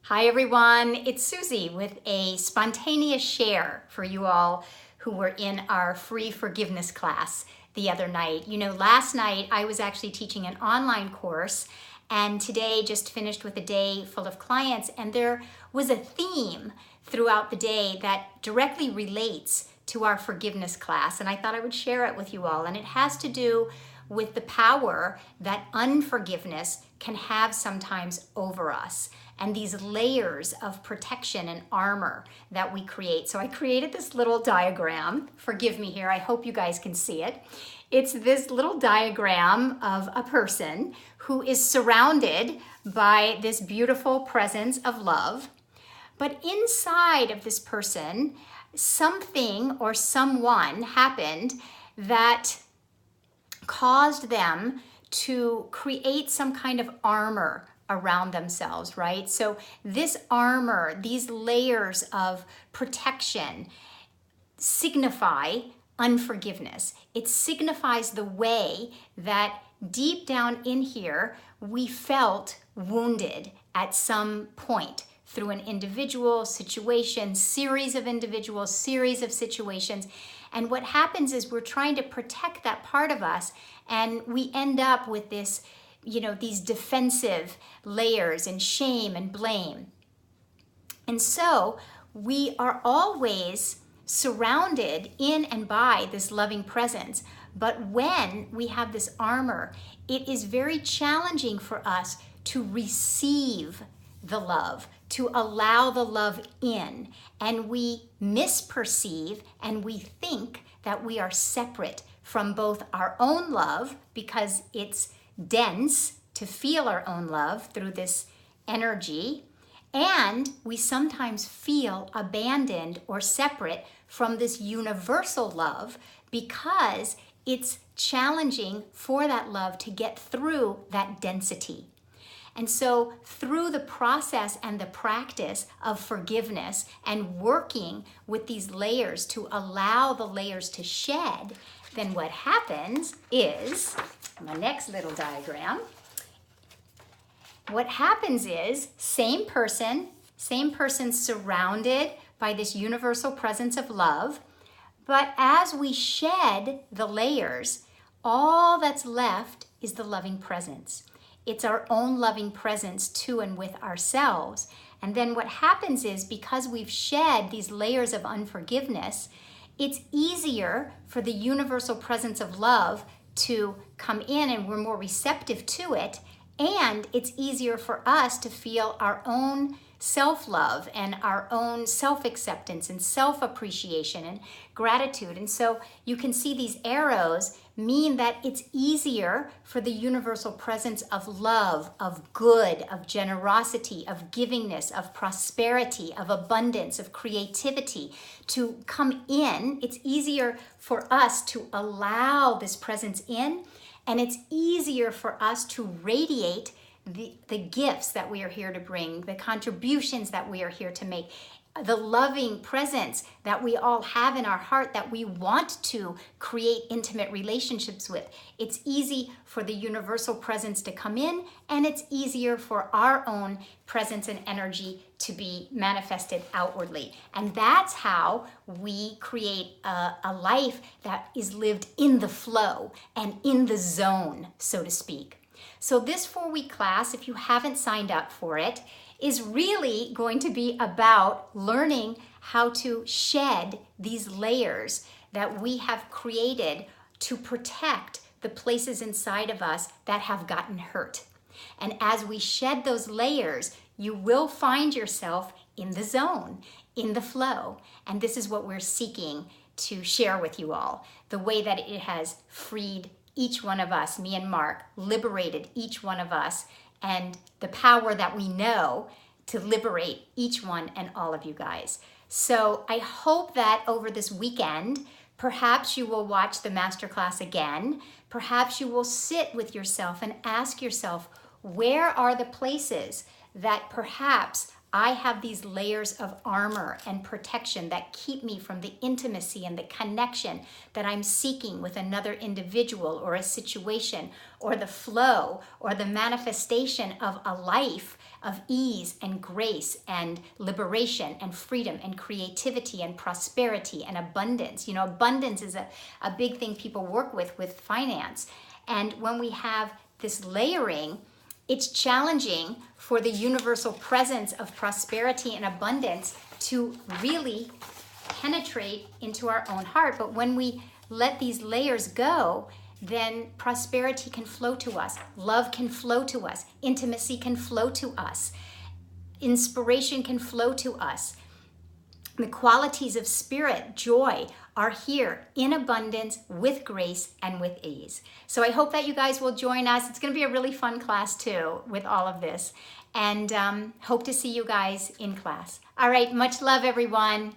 Hi everyone, it's Susie with a spontaneous share for you all who were in our free forgiveness class the other night. You know, last night I was actually teaching an online course, and today just finished with a day full of clients, and there was a theme throughout the day that directly relates to our forgiveness class, and I thought I would share it with you all. And it has to do with the power that unforgiveness can have sometimes over us, and these layers of protection and armor that we create. So I created this little diagram. Forgive me here, I hope you guys can see it. It's this little diagram of a person who is surrounded by this beautiful presence of love. But inside of this person, something or someone happened that caused them to create some kind of armor around themselves, right? So this armor, these layers of protection signify unforgiveness. It signifies the way that deep down in here we felt wounded at some point through an individual situation, series of individuals, series of situations. And what happens is we're trying to protect that part of us, and we end up with this, these defensive layers and shame and blame. And so we are always surrounded in and by this loving presence. But when we have this armor, it is very challenging for us to receive the love, to allow the love in. And we misperceive and we think that we are separate from both our own love, because it's dense to feel our own love through this energy, and we sometimes feel abandoned or separate from this universal love because it's challenging for that love to get through that density. And so through the process and the practice of forgiveness and working with these layers to allow the layers to shed, then what happens is, my next little diagram, what happens is same person surrounded by this universal presence of love, but as we shed the layers, all that's left is the loving presence. It's our own loving presence to and with ourselves. And then what happens is, because we've shed these layers of unforgiveness, it's easier for the universal presence of love to come in, and we're more receptive to it. And it's easier for us to feel our own self-love and our own self-acceptance and self-appreciation and gratitude. And so you can see these arrows mean that it's easier for the universal presence of love, of good, of generosity, of givingness, of prosperity, of abundance, of creativity to come in. It's easier for us to allow this presence in, and it's easier for us to radiate the gifts that we are here to bring, the contributions that we are here to make, the loving presence that we all have in our heart that we want to create intimate relationships with. It's easy for the universal presence to come in, and it's easier for our own presence and energy to be manifested outwardly. And that's how we create a life that is lived in the flow and in the zone, so to speak. So this 4-week class, if you haven't signed up for it, is really going to be about learning how to shed these layers that we have created to protect the places inside of us that have gotten hurt. And as we shed those layers, you will find yourself in the zone, in the flow. And this is what we're seeking to share with you all, the way that it has freed each one of us, me and Mark, liberated each one of us, and the power that we know to liberate each one and all of you guys. So I hope that over this weekend, perhaps you will watch the masterclass again. Perhaps you will sit with yourself and ask yourself, where are the places that perhaps I have these layers of armor and protection that keep me from the intimacy and the connection that I'm seeking with another individual or a situation, or the flow or the manifestation of a life of ease and grace and liberation and freedom and creativity and prosperity and abundance. You know, abundance is a big thing people work with finance. And when we have this layering, it's challenging for the universal presence of prosperity and abundance to really penetrate into our own heart. But when we let these layers go, then prosperity can flow to us, love can flow to us, intimacy can flow to us, inspiration can flow to us. The qualities of spirit, joy, are here in abundance with grace and with ease. So I hope that you guys will join us. It's going to be a really fun class too with all of this. And hope to see you guys in class. All right, much love, everyone.